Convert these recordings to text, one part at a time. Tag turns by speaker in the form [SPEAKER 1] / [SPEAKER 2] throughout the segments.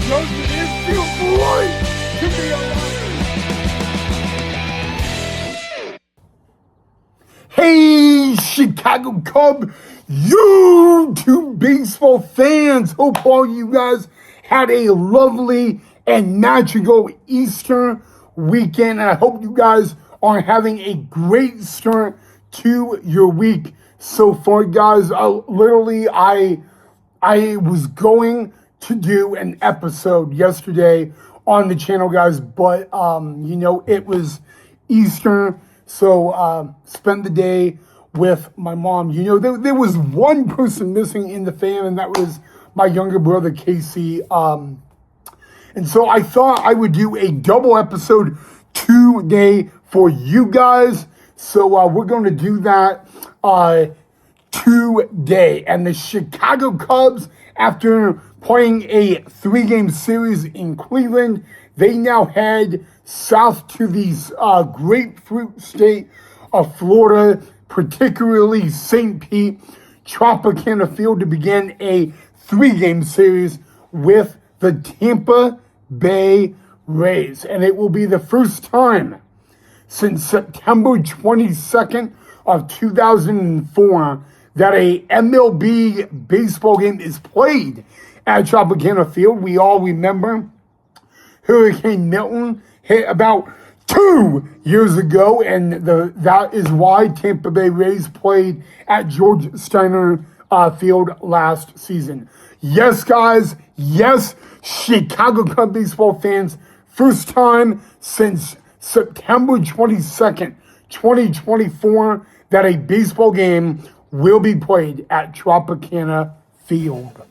[SPEAKER 1] Jones, it is beautiful to be alive. Hey, Chicago Cub, YouTube baseball fans. Hope all you guys had a lovely and magical Easter weekend. And I hope you guys are having a great start to your week so far, guys. I was going to do an episode yesterday on the channel, guys, but it was Easter, so spent the day with my mom. There was one person missing in the fam, and that was my younger brother Casey. And so I thought I would do a double episode today for you guys. So we're going to do that today. And the Chicago Cubs, after playing a 3-game series in Cleveland, they now head south to the grapefruit state of Florida, particularly St. Pete, Tropicana Field, to begin a 3-game series with the Tampa Bay Rays. And it will be the first time since September 22nd of 2004 that a MLB baseball game is played at Tropicana Field. We all remember Hurricane Milton hit about 2 years ago, and that is why Tampa Bay Rays played at George Steiner Field last season. Yes, guys, yes, Chicago Cub baseball fans, first time since September 22nd, 2024, that a baseball game will be played at Tropicana Field.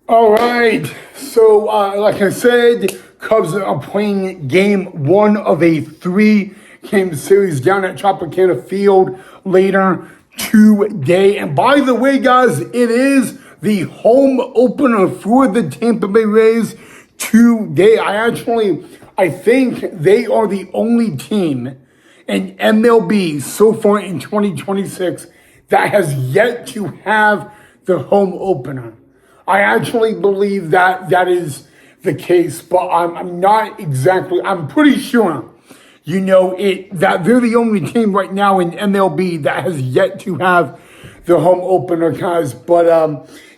[SPEAKER 1] All right, so like I said, Cubs are playing game 1 of a 3-game series down at Tropicana Field later today. And by the way, guys, it is the home opener for the Tampa Bay Rays today. I think they are the only team in MLB so far in 2026 that has yet to have the home opener. I actually believe that is the case, but I'm pretty sure, that they're the only team right now in MLB that has yet to have the home opener, guys. But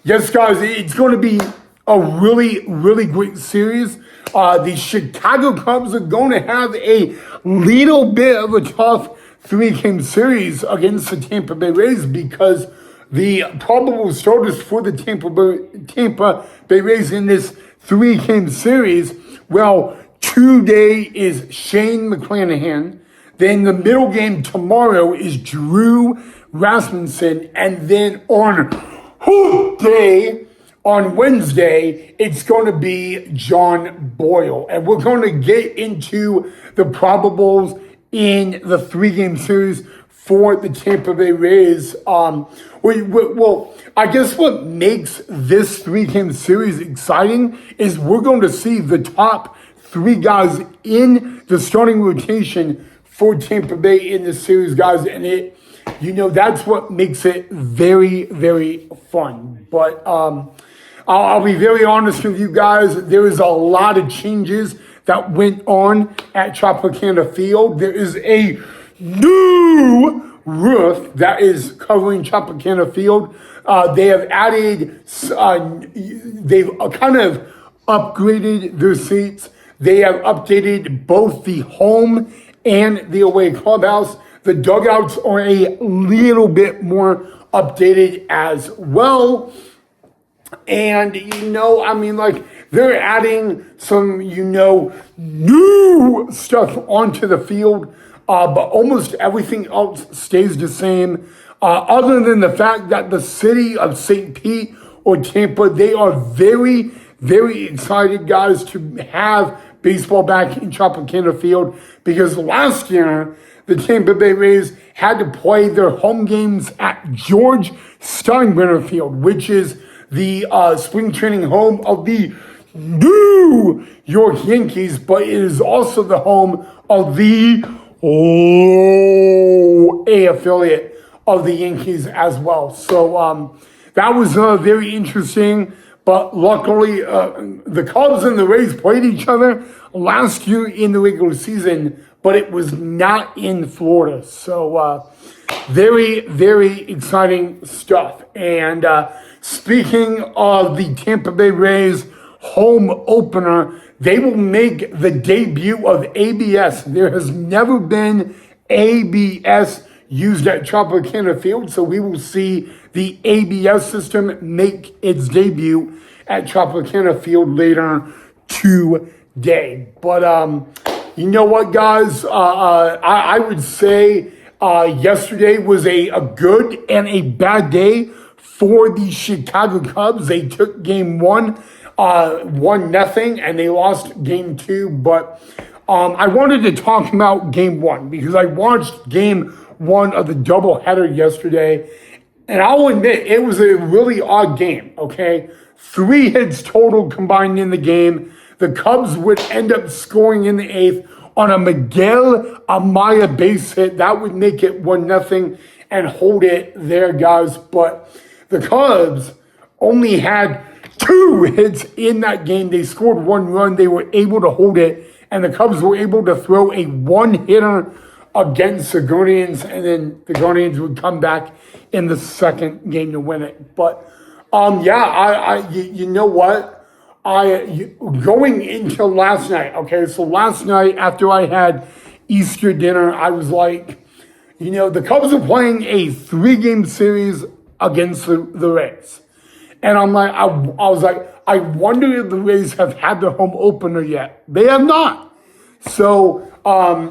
[SPEAKER 1] yes, guys, it's going to be a really, really great series. The Chicago Cubs are going to have a little bit of a tough 3-game series against the Tampa Bay Rays because the probable starters for the Tampa Bay Rays in this 3-game series, well, today is Shane McClanahan. Then the middle game tomorrow is Drew Rasmussen. And then on Wednesday, it's going to be John Boyle. And we're going to get into the probables in the 3-game series for the Tampa Bay Rays. Well, I guess what makes this 3-game series exciting is we're going to see the top 3 guys in the starting rotation for Tampa Bay in this series, guys. And that's what makes it very, very fun. But I'll be very honest with you guys. There is a lot of changes that went on at Tropicana Field. There is a new roof that is covering Tropicana Field. They have added, they've kind of upgraded their seats. They have updated both the home and the away clubhouse. The dugouts are a little bit more updated as well. And, they're adding some, new stuff onto the field. But almost everything else stays the same. Other than the fact that the city of St. Pete or Tampa, they are very, very excited, guys, to have baseball back in Tropicana Field. Because last year, the Tampa Bay Rays had to play their home games at George Steinbrenner Field, which is the spring training home of the New York Yankees, but it is also the home of the A affiliate of the Yankees as well. So that was very interesting. But luckily, the Cubs and the Rays played each other last year in the regular season, but it was not in Florida. So very, very exciting stuff. And speaking of the Tampa Bay Rays home opener, they will make the debut of ABS. There has never been ABS used at Tropicana Field, so we will see the ABS system make its debut at Tropicana Field later today. But you know what, guys? I would say yesterday was a good and a bad day for the Chicago Cubs. They took game one, 1-0, and they lost game two. But I wanted to talk about game one because I watched game one of the doubleheader yesterday, and I'll admit it was a really odd game, okay? 3 hits total combined in the game. The Cubs would end up scoring in the 8th on a Miguel Amaya base hit. That would make it 1-0 and hold it there, guys. But the Cubs only had 2 hits in that game. They scored 1 run. They were able to hold it, and the Cubs were able to throw a 1-hitter against the Guardians, and then the Guardians would come back in the second game to win it. But you know what? Going into last night, okay, so last night after I had Easter dinner, I was like, you know, the Cubs are playing a 3-game series against the Rays. And I'm like, I was like, I wonder if the Rays have had their home opener yet. They have not. So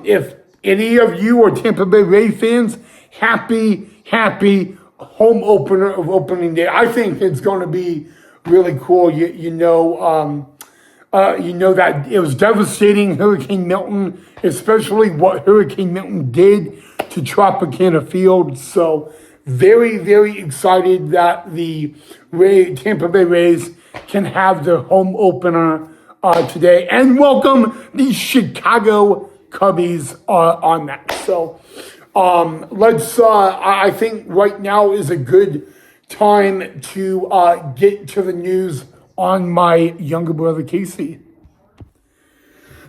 [SPEAKER 1] if any of you are Tampa Bay Ray fans, happy home opener of opening day. I think it's going to be really cool. You know that it was devastating, Hurricane Milton, especially what Hurricane Milton did to Tropicana Field. So very, very excited that the Tampa Bay Rays can have their home opener today, and welcome the Chicago Cubbies on that. So I think right now is a good time to get to the news on my younger brother, Casey.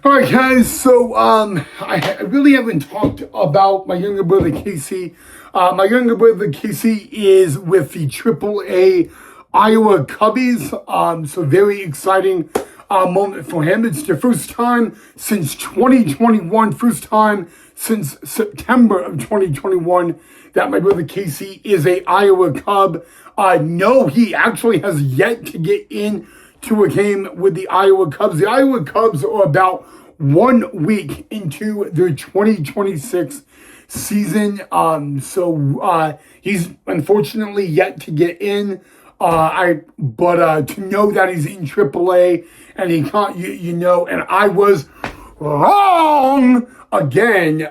[SPEAKER 1] All right, guys, so I really haven't talked about my younger brother, Casey. My younger brother, Casey, is with the AAA Iowa Cubbies, so very exciting moment for him. It's the first time since 2021, first time since September of 2021 that my brother Casey is a Iowa Cub. No, he actually has yet to get into a game with the Iowa Cubs. The Iowa Cubs are about 1 week into their 2026 season. So he's unfortunately yet to get in. But to know that he's in AAA and he can't, you know, and I was wrong again,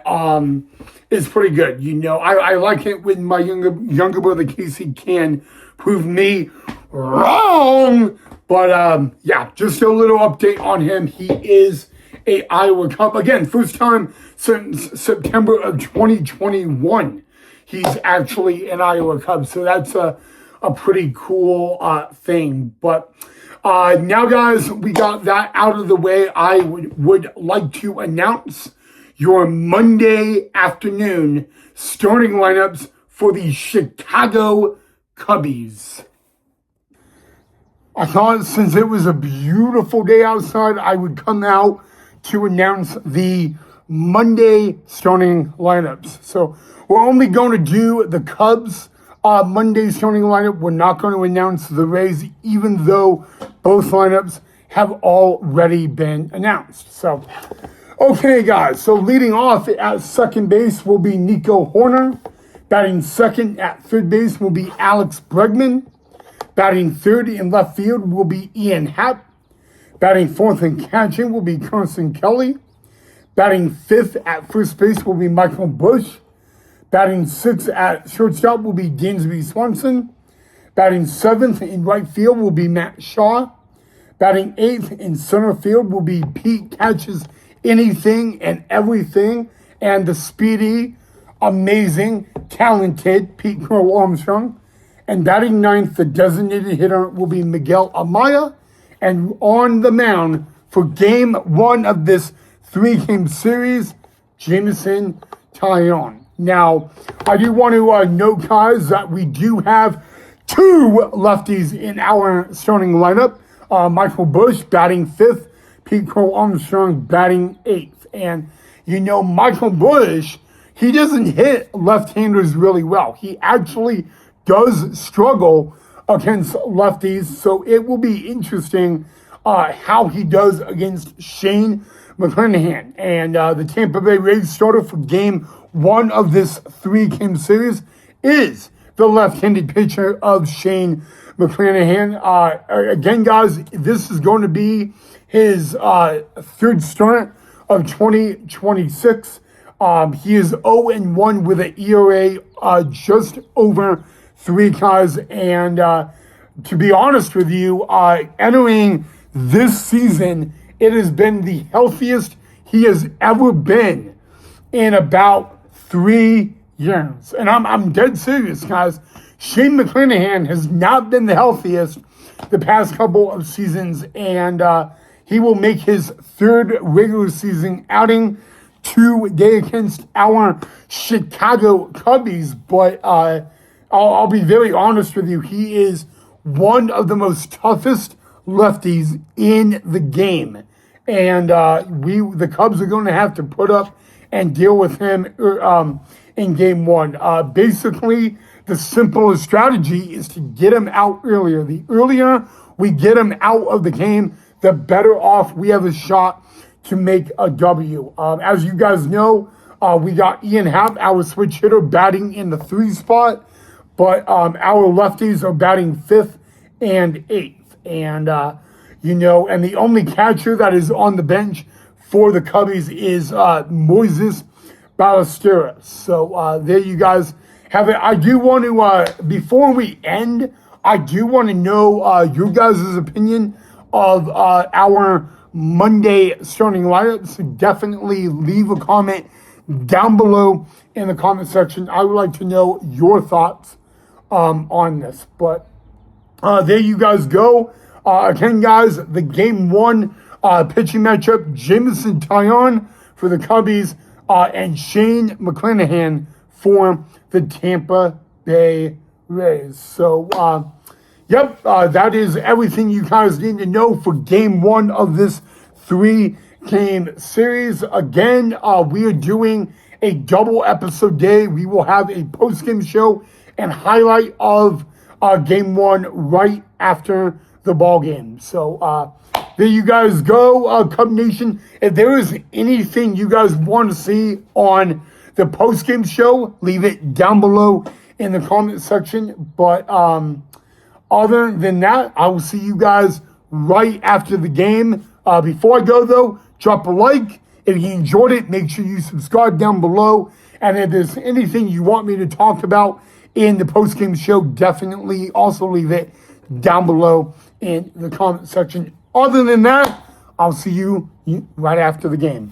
[SPEAKER 1] is pretty good. You know, I like it when my younger brother Casey can prove me wrong. But yeah, just a little update on him. He is a Iowa Cub. Again, first time since September of 2021, he's actually an Iowa Cub. So that's a pretty cool thing. But now, guys, we got that out of the way. I would like to announce your Monday afternoon starting lineups for the Chicago Cubbies. I thought since it was a beautiful day outside, I would come out to announce the Monday starting lineups. So we're only going to do the Cubs Monday starting lineup. We're not going to announce the Rays, even though both lineups have already been announced. So, okay, guys. So leading off at second base will be Nico Horner. Batting second at third base will be Alex Bregman. Batting third in left field will be Ian Happ. Batting fourth and catching will be Carson Kelly. Batting fifth at first base will be Michael Busch. Batting sixth at shortstop will be Dansby Swanson. Batting seventh in right field will be Matt Shaw. Batting eighth in center field will be Pete Catches Anything and Everything, and the speedy, amazing, talented Pete Crow Armstrong. And batting ninth, the designated hitter will be Miguel Amaya. And on the mound for game one of this 3-game series, Jameson Taillon. Now, I do want to note, guys, that we do have 2 lefties in our starting lineup. Michael Busch batting 5th, Pete Crow Armstrong batting 8th. And, Michael Busch, he doesn't hit left-handers really well. He actually does struggle against lefties, so it will be interesting how he does against Shane McClanahan. And the Tampa Bay Rays starter for game one of this 3-game series is the left-handed pitcher of Shane McClanahan. Again, guys, this is going to be his 3rd start of 2026. He is 0-1 with an ERA just over 3, guys. And to be honest with you, entering this season, it has been the healthiest he has ever been in about 3 years. And I'm dead serious, guys. Shane McClanahan has not been the healthiest the past couple of seasons, and he will make his 3rd regular season outing today against our Chicago Cubbies. But I'll be very honest with you, he is one of the most toughest lefties in the game. And the Cubs are going to have to put up and deal with him in game one. Basically, the simplest strategy is to get him out earlier. The earlier we get him out of the game, the better off we have a shot to make a W. As you guys know, we got Ian Happ, our switch hitter, batting in the 3 spot, but our lefties are batting 5th and 8th. And, and the only catcher that is on the bench for the Cubbies is Moises Ballesteros. So there you guys have it. I do want to, before we end, I do want to know your guys' opinion of our Monday starting lineup. So definitely leave a comment down below in the comment section. I would like to know your thoughts on this. But there you guys go. Again, guys, the game 1 pitching matchup, Jameson Taillon for the Cubbies and Shane McClanahan for the Tampa Bay Rays. So, that is everything you guys need to know for game 1 of this 3-game series. Again, we are doing a double episode day. We will have a post-game show and highlight of game 1 right after the ball game. So there you guys go, Cub Nation. If there is anything you guys want to see on the post-game show, leave it down below in the comment section. But other than that, I will see you guys right after the game. Before I go, though, drop a like. If you enjoyed it, make sure you subscribe down below. And if there's anything you want me to talk about in the post-game show, definitely also leave it down below in the comment section. Other than that, I'll see you right after the game.